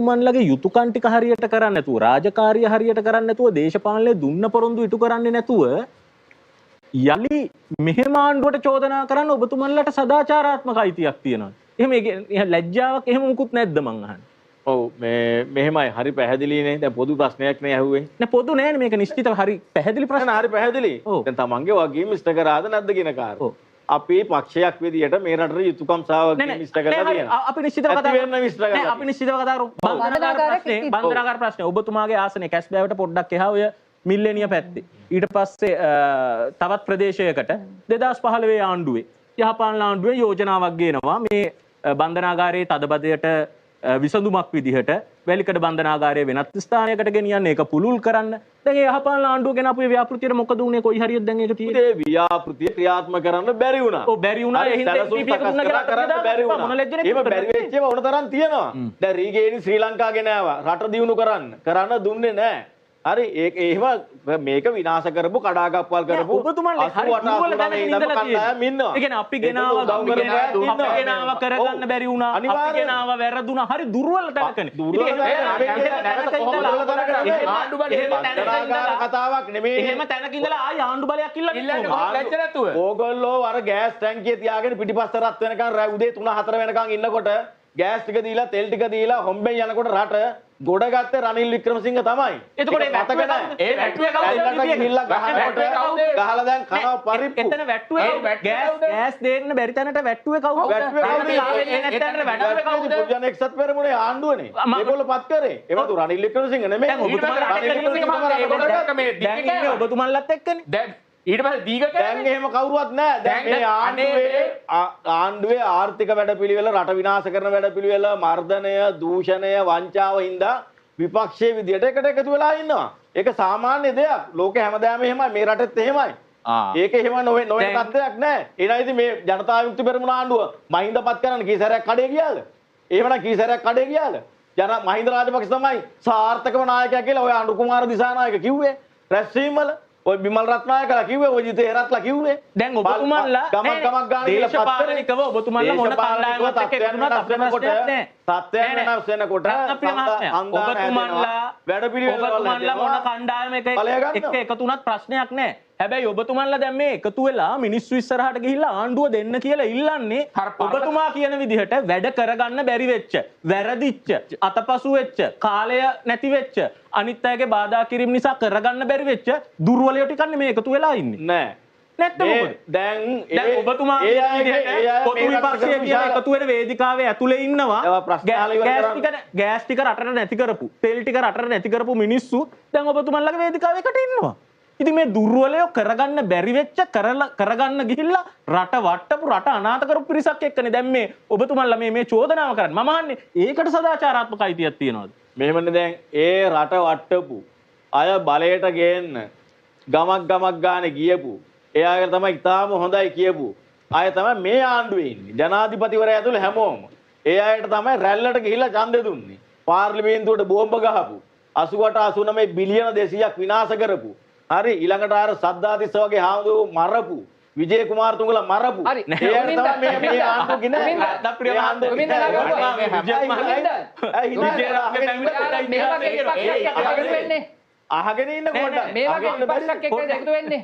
ඔබතුමන්ලගේ යුතුයකම් ටික හරියට කරන්නේ නැතුව රාජකාරිය හරියට කරන්නේ නැතුව දේශපාලනයේ දුන්න පොරොන්දු ඉටු කරන්නේ නැතුව යලි මෙහෙම ආණ්ඩුවට චෝදනා කරන්න ඔබතුමන්ලට සදාචාරාත්මක අයිතියක් තියෙනවා. එහෙම ලැජ්ජාවක් එහෙම මුකුත් නැද්ද මං අහන්නේ? ඔව් මෙහෙමයි හරි පැහැදිලිනේ. දැන් පොදු ප්‍රශ්නයක් නේ ඇහුවේ. නෑ පොදු නෑනේ මේක නිශ්චිතව හරි පැහැදිලි ප්‍රශ්න. හරි පැහැදිලි. දැන් තමන්ගේ වගකීම් ඉෂ්ට කරාද නැද්ද කියන කාරණා. අපි පක්ෂයක් විදියට මේ රටේ යුතුයකම් සාවකීම් ඉෂ්ට කරලා තියෙනවා. අපි නිශ්චිතව කතා කරමු. අපි නිශ්චිතව කතා කරමු. බන්ධනාගාර ප්‍රශ්නේ ඔබතුමාගේ ආසනේ කැස් බෑවට පොඩ්ඩක් එහා ඔය මිල්ලේනිය පැත්තේ. ඊට පස්සේ තවත් ප්‍රදේශයකට 2015 ආණ්ඩුවේ යහපාලන ආණ්ඩුවේ යෝජනාවක් ගේනවා මේ බන්ධනාගාරයේ තදබදයට විසඳුමක් විදිහට වැලිකඩ බන්ධනාගාරයේ වෙනත් ස්ථානයකට ගෙනියන්න ඒක පුළුල් කරන්න. දැන් ඒ යහපාලන ආණ්ඩුව ගැන අපේ ව්‍යාපෘතියට මොකද උනේ? කොයි හරියද දැන් ඒක තියෙන්නේ? ඒ ව්‍යාපෘතිය ක්‍රියාත්මක කරන්න බැරි වුණා. ඔව් බැරි වුණා. ඒ හින්දා කරන්න බැරි වුණා. මොන ලැජ්ජනේ? ඒක බැරි වෙච්ච ඒවා උන තරම් තියෙනවා. දැන් රීගේනි ශ්‍රී ලංකා ගෙනාවා. රට දියුණු කරන්න දුන්නේ නැහැ. හරි එහෙම මේක විනාශ කරපු කඩාකප්පල් කරපු ඔබතුමාලා හරි දුර්වල දැනගෙන ඉඳලා තියෙනවා. ඒ කියන්නේ අපි ගෙනාවා කරගන්න බැරි වුණා. අපි ගෙනාවා වැරදුනා. හරි දුර්වල තැනකනේ. කතාවක් නෙමෙයි. එහෙම තැනක ඉඳලා ආය ආණ්ඩු බලයක් ඉල්ලන්නේ. ඕගොල්ලෝ අර ගෑස් ටැංකිය තියාගෙන පිටිපස්ස රත් වෙනකන් උදේ 3-4 වෙනකන් ඉන්නකොට ගෑස් ටික දීලා තෙල් ටික දීලා හොම්බෙන් යනකොට රට ගොඩ ගත්තේ රනිල් වික්‍රමසිංහ තමයි. එතකොට ඒ වැට්ටුවේ ගහලා දැන් කනවා පරිප්පු. එතන වැට්ටුවේ ගෑස් දෙන්න බැරි තැනට වැට්ටුවේ කවුද? පුදුජන එක්සත් පෙරමුණේ ආණ්ඩුවනේ. ඒගොල්ලෝ පත් කරේ. ඒවතු රනිල් වික්‍රමසිංහ නෙමෙයි. දැන් ඔබතුමන්ලත් එක්කනේ. දැන් ඊට පස්සේ දීග දැන් එහෙම කවුරුවත් නැහැ. දැන් මේ ආණ්ඩුවේ ආර්ථික වැඩපිළිවෙල රට විනාශ කරන වැඩපිළිවෙල මර්ධනය, දූෂණය, වංචාව හින්දා විපක්ෂයේ විදියට එකට එකතු වෙලා ඉන්නවා. ඒක සාමාන්‍ය දෙයක්. ලෝකේ හැමදාම එහෙමයි. මේ රටෙත් එහෙමයි. ඒක එහෙම නොවේ තත්ත්වයක් නැහැ. එනයි ඉතින් මේ ජනතා විමුක්ති පෙරමුණ ආණ්ඩුව මහින්දපත් කරන්න කී සැරයක් කඩේ ගියාද? එහෙමනම් කී සැරයක් කඩේ ගියාද? මහින්ද රාජපක්ෂ තමයි සාර්ථකම නායකයා කියලා ඔය අනුර කුමාර දිසානායක කිව්වේ. රැස්වීම වල ඔය බිමල් රත්නායකලා කිව්වේ ඔය ජිතේ හේරත්ලා කිව්වේ. දැන් ඔබතුමන්ලා ගමක් ගාන කියලා දේශපාලනිකව ඔබතුමන්ලා මොන කණ්ඩායමකට එකතුණත් අපේ ප්‍රශ්නයක් නැහැ. සත්‍යයන් වෙනස් වෙනකොට ඔබතුමන්ලා මොන කණ්ඩායමක එකතුණත් ප්‍රශ්නයක් නැහැ. හැබැයි ඔබතුමන්ලා දැන් මේ එකතු වෙලා මිනිස්සු ඉස්සරහට ගිහිල්ලා ආණ්ඩුව දෙන්න කියලා ඉල්ලන්නේ ඔබතුමා කියන විදිහට වැඩ කරගන්න බැරි වෙච්ච, වැරදිච්ච, අතපසු වෙච්ච, කාලය නැති වෙච්ච, අනිත් අයගේ බාධා කිරීම නිසා කරගන්න බැරි වෙච්ච දුර්වලයෝ ටිකක් නෙමේ එකතු වෙලා ඉන්නේ. නෑ. නැත්නම් මොකද? දැන් ඔබතුමා පොදු විපක්ෂයේ කියන එකතු වෙන වේදිකාවේ ඇතුලේ ඉන්නවා. ගෑස් ටික රටට නැති කරපු, තෙල් ටික රටට නැති කරපු මිනිස්සු දැන් ඔබතුමන්ලගේ වේදිකාවේකට ඉන්නවා. ඉතින් මේ දුර්වලයෝ කරගන්න බැරි වෙච්ච කරගන්න ගිහිල්ලා රට වට්ටපු රට අනාථ කරපු පිරිසක් එක්කනේ දැන් මේ ඔබතුමන්ලා මේ චෝදනාව කරන්නේ. මම අහන්නේ ඒකට සදාචාරාත්මක අයිතියක් තියනවද? මෙහෙමනේ දැන් ඒ රට වට්ටපු අය බලයට ගේන්න ගමක් ගානේ ගියපු එයාගෙන තමයි ඉතාලම හොඳයි කියපු අය තමයි මේ ආණ්ඩුවේ ඉන්නේ. ජනාධිපතිවරයා ඇතුළේ හැමෝම. ඒ අයට තමයි රැල්ලට ගිහිල්ලා ඡන්දෙ දුන්නේ. පාර්ලිමේන්තුවට බෝම්බ ගහපු 88 89 බිලියන 200ක් විනාශ කරපු. හරි ඊළඟට අර සද්දාතිස්ස වගේ හාමුදුරුවෝ මරපු විජේ කුමාරතුංගලා මරපු හරි ඒ තමයි මේ ආණ්ඩුව ගිනේ දප්ප්‍රිය ආණ්ඩුව අහගෙන ඉන්න පොඩ්ඩක් මේ වගේ විපස්සක් එක්ක එකතු වෙන්නේ